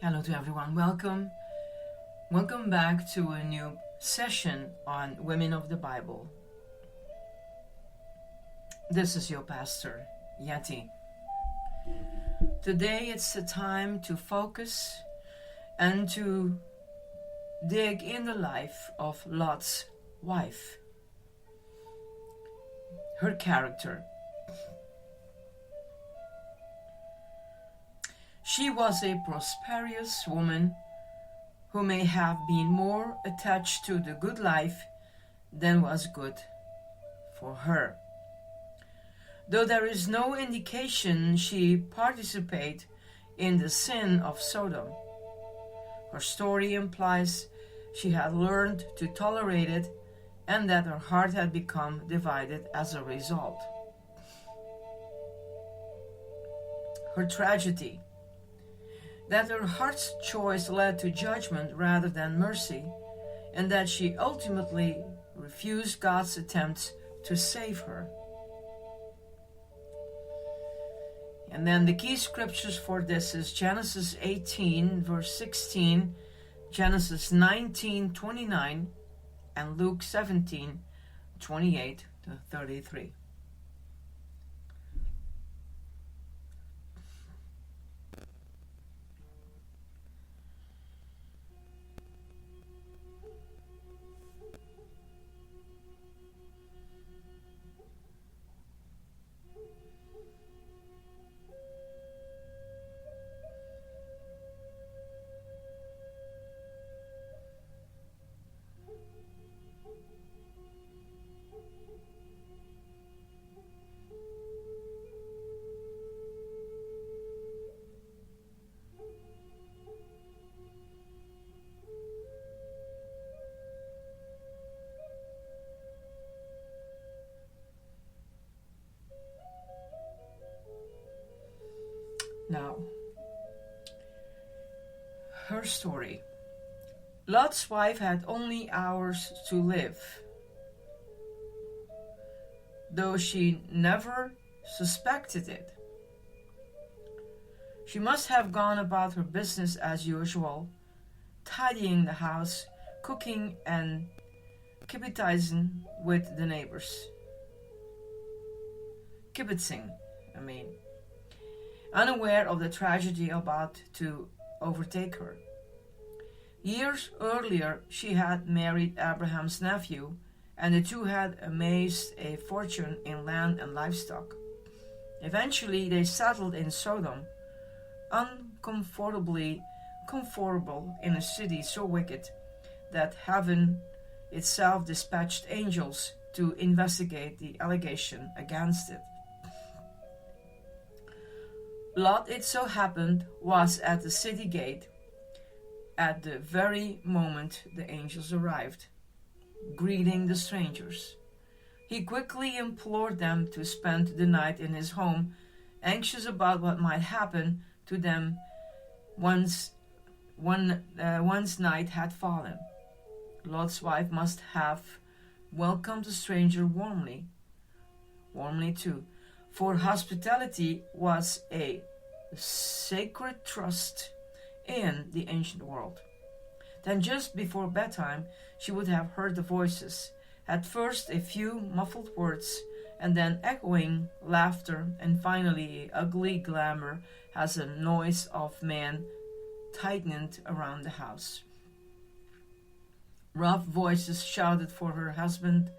Hello to everyone. Welcome. Welcome back to a new session on Women of the Bible. This is your pastor, Yeti. Today it's the time to focus and to dig in the life of Lot's wife. Her character. She was a prosperous woman who may have been more attached to the good life than was good for her. Though there is no indication she participated in the sin of Sodom, her story implies she had learned to tolerate it and that her heart had become divided as a result. Her tragedy. That her heart's choice led to judgment rather than mercy, and that she ultimately refused God's attempts to save her. And then the key scriptures for this is Genesis 18, verse 16, Genesis 19:29, and Luke 17:28 to 33. Now, her story. Lot's wife had only hours to live, though she never suspected it. She must have gone about her business as usual, tidying the house, cooking, and kibitzing with the neighbors. Unaware of the tragedy about to overtake her. Years earlier, she had married Abraham's nephew, and the two had amassed a fortune in land and livestock. Eventually, they settled in Sodom, uncomfortably comfortable in a city so wicked that heaven itself dispatched angels to investigate the allegation against it. Lot, it so happened, was at the city gate at the very moment the angels arrived, greeting the strangers. He quickly implored them to spend the night in his home, anxious about what might happen to them once night had fallen. Lot's wife must have welcomed the stranger warmly too, for hospitality was a sacred trust in the ancient world. Then just before bedtime, she would have heard the voices, at first a few muffled words, and then echoing laughter, and finally a ugly glamour as a noise of man tightened around the house. Rough voices shouted for her husband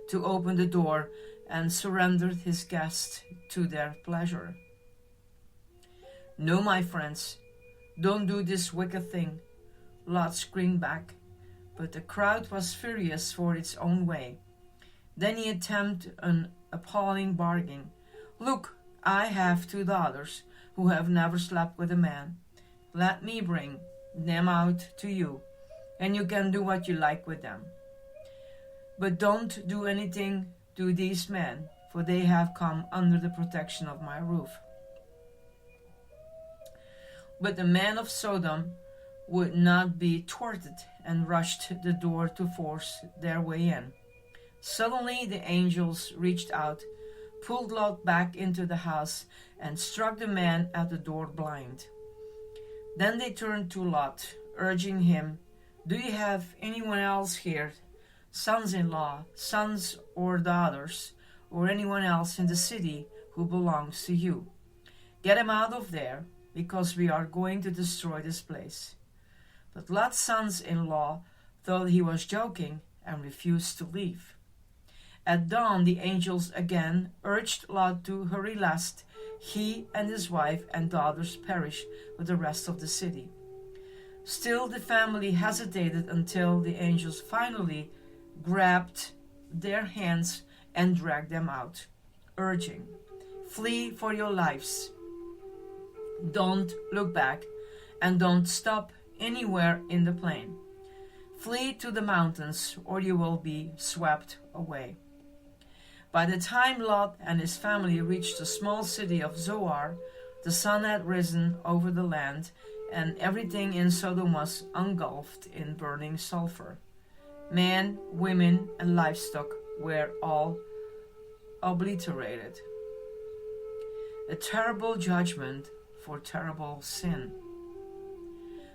to open the door and surrendered his guest to their pleasure. "No, my friends, don't do this wicked thing," Lot screamed back, but the crowd was furious for its own way. Then he attempted an appalling bargain. "Look, I have 2 daughters who have never slept with a man. Let me bring them out to you, and you can do what you like with them. But don't do anything to these men, for they have come under the protection of my roof." But the men of Sodom would not be thwarted and rushed the door to force their way in. Suddenly the angels reached out, pulled Lot back into the house, and struck the man at the door blind. Then they turned to Lot, urging him, "Do you have anyone else here, sons-in-law, sons or daughters, or anyone else in the city who belongs to you? Get him out of there, because we are going to destroy this place." But Lot's sons-in-law thought he was joking and refused to leave. At dawn, the angels again urged Lot to hurry lest he and his wife and daughters perish with the rest of the city. Still, the family hesitated until the angels finally grabbed their hands and dragged them out, urging, "Flee for your lives. Don't look back and don't stop anywhere in the plain. Flee to the mountains or you will be swept away." By the time Lot and his family reached the small city of Zoar, the sun had risen over the land, and everything in Sodom was engulfed in burning sulfur. Men, women, and livestock were all obliterated. A terrible judgment for terrible sin.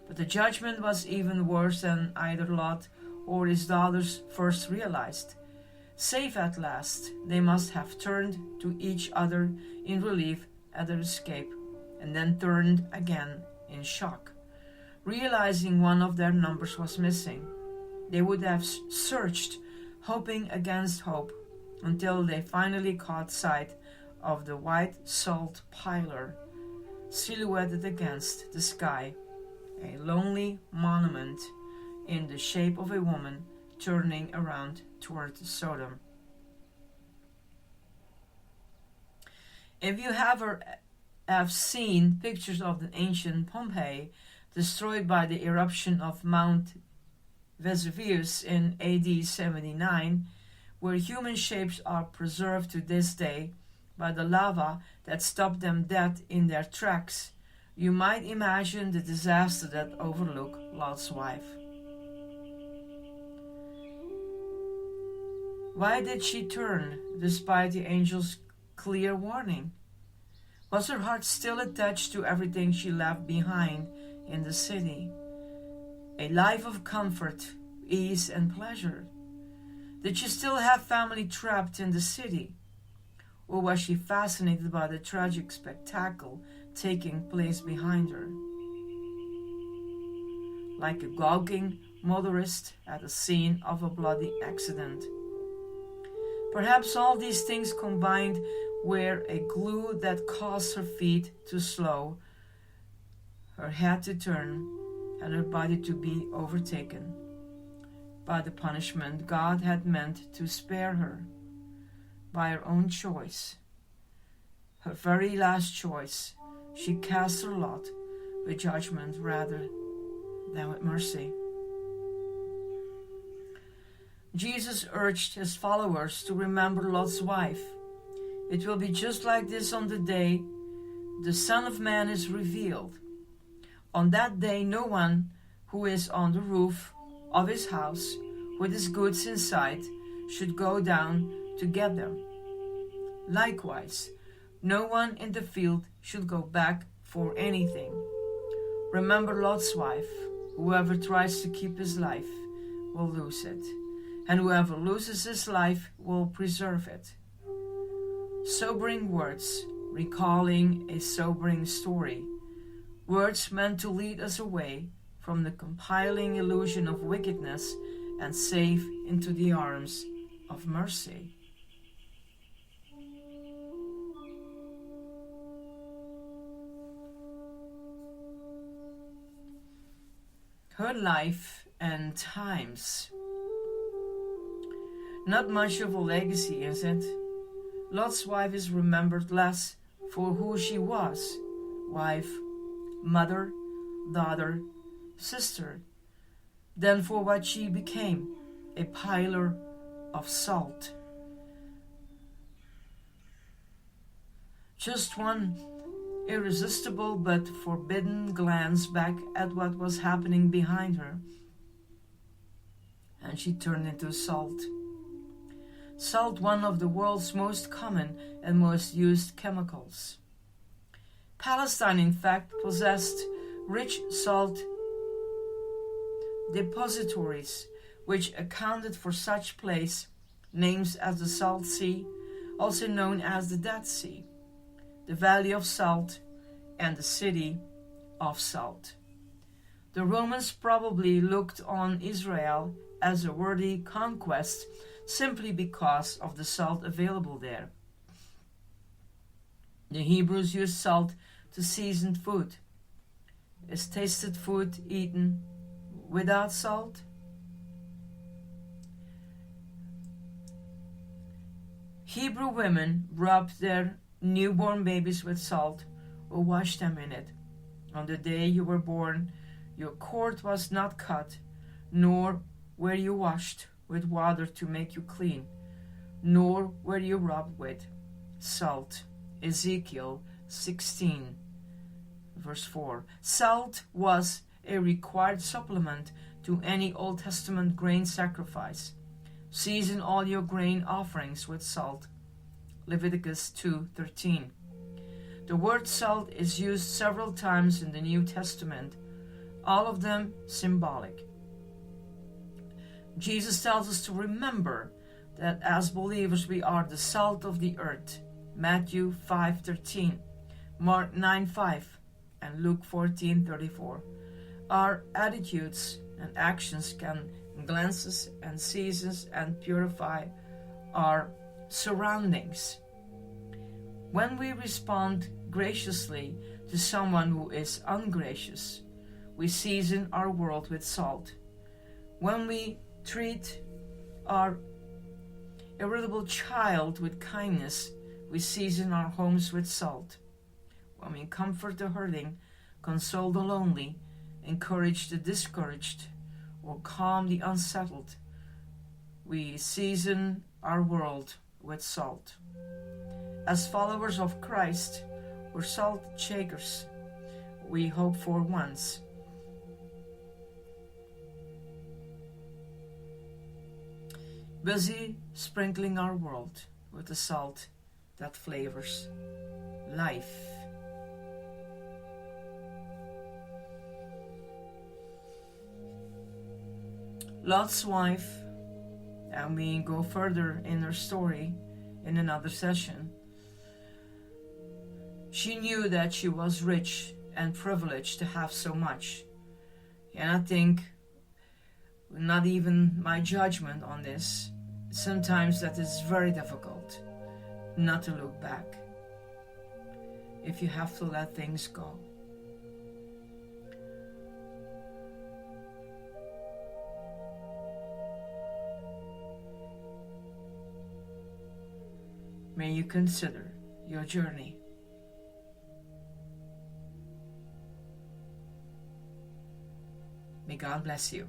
But the judgment was even worse than either Lot or his daughters first realized. Safe at last, they must have turned to each other in relief at their escape, and then turned again in shock, realizing one of their numbers was missing. They would have searched, hoping against hope, until they finally caught sight of the white salt pillar silhouetted against the sky, a lonely monument in the shape of a woman turning around toward Sodom. If you have seen pictures of the ancient Pompeii destroyed by the eruption of Mount Vesuvius in AD 79, where human shapes are preserved to this day by the lava that stopped them dead in their tracks, you might imagine the disaster that overtook Lot's wife. Why did she turn, despite the angel's clear warning? Was her heart still attached to everything she left behind in the city? A life of comfort, ease, and pleasure? Did she still have family trapped in the city? Or was she fascinated by the tragic spectacle taking place behind her? Like a gawking motorist at the scene of a bloody accident. Perhaps all these things combined were a glue that caused her feet to slow, her head to turn, and her body to be overtaken by the punishment God had meant to spare her. By her own choice, her very last choice, she cast her lot with judgment rather than with mercy. Jesus urged his followers to remember Lot's wife. It will be just like this on the day the Son of Man is revealed. On that day, no one who is on the roof of his house with his goods inside should go down to get them. Likewise, no one in the field should go back for anything. Remember Lot's wife. Whoever tries to keep his life will lose it, and whoever loses his life will preserve it. Sobering words, recalling a sobering story. Words meant to lead us away from the compelling illusion of wickedness and safe into the arms of mercy. Her life and times. Not much of a legacy, is it? Lot's wife is remembered less for who she was, wife, mother, daughter, sister, than for what she became, a pillar of salt. Just one irresistible but forbidden glance back at what was happening behind her, and she turned into salt. Salt, one of the world's most common and most used chemicals. Palestine, in fact, possessed rich salt depositories, which accounted for such place names as the Salt Sea, also known as the Dead Sea, the Valley of Salt, and the City of Salt. The Romans probably looked on Israel as a worthy conquest simply because of the salt available there. The Hebrews used salt to season food. Is tasted food eaten without salt? Hebrew women rubbed their newborn babies with salt or washed them in it. On the day you were born, your cord was not cut, nor were you washed with water to make you clean, nor were you rubbed with salt. Ezekiel 16, verse 4. Salt was a required supplement to any Old Testament grain sacrifice. Season all your grain offerings with salt. Leviticus 2:13. The word salt is used several times in the New Testament, all of them symbolic. Jesus tells us to remember that as believers we are the salt of the earth. Matthew 5:13, Mark 9:5, and Luke 14:34. Our attitudes and actions can glances and seasons and purify our surroundings. When we respond graciously to someone who is ungracious, we season our world with salt. When we treat our irritable child with kindness, we season our homes with salt. When we comfort the hurting, console the lonely, encourage the discouraged, or calm the unsettled, we season our world with salt. As followers of Christ, we're salt shakers. We hope for once. Busy sprinkling our world with the salt that flavors life. Lot's wife, and we go further in her story in another session. She knew that she was rich and privileged to have so much. And I think, not even my judgment on this, sometimes that is very difficult not to look back if you have to let things go. May you consider your journey. May God bless you.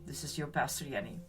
This is your Pastor Yenny.